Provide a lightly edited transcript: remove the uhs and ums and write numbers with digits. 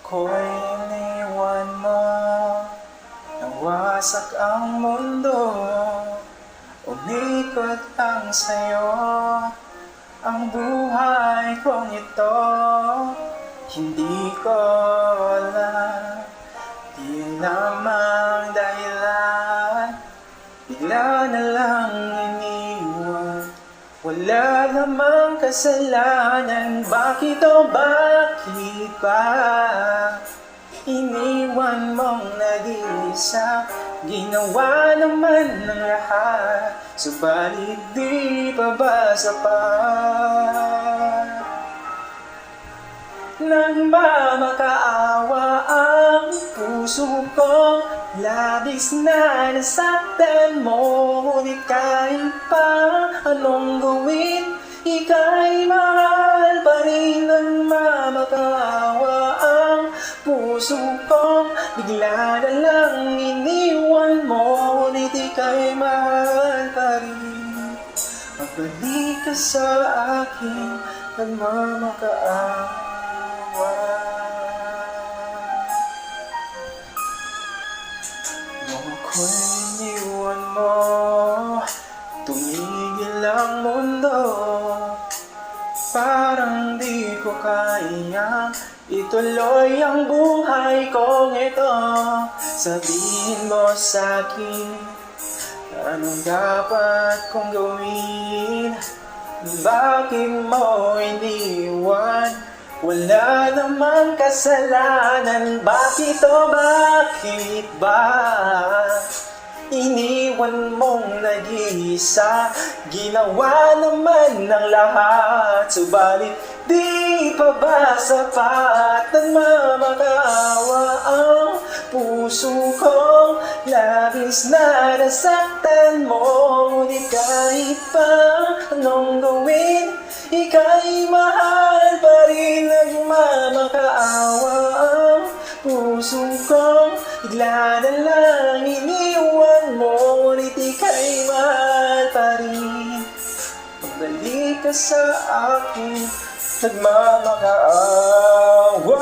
ako'y iniwan mo, nawasak ang mundo, umikot ang sayo. Ang buhay kong ito, hindi ko alam. Di lamang dahilan, bigla na lang iniwan. Wala namang kasalanan, bakit o bakit ba iniwan mong nag-iisa? Ginawa naman ng lahat, subalit di pa ba sapat? Nagmamakaawa ang puso ko, labis na nasaktan mo, ngunit kahit pa anong gawin, ika'y mahal pa rin. Nagmamakaawa ang puso ko, bigla na lang iniwan mo, ngunit ika'y mahal pa rin. Magbalik ka sa akin, nagmamakaawa. Nung ako'y iniwan mo, tumigil ang mundo. Parang di ko kayang ituloy ang buhay kong ito. Sabihin mo sa'kin, anong dapat kong gawin? Bakit mo iniwan? Wala namang kasalanan, bakit o bakit ba iniwan mong nag-iisa? Ginawa naman ng lahat, subalit di pa ba sapat? Nagmamakaawa ang puso ko, labis na nasaktan mo, ngunit kahit pa anong gawin, ika'y mahal pa rin. Nagmamakaawa ang puso ko, bigla na lang iniwan mo, ngunit ika'y mahal pa rin. Magbalik ka sa akin, nagmamakaawa.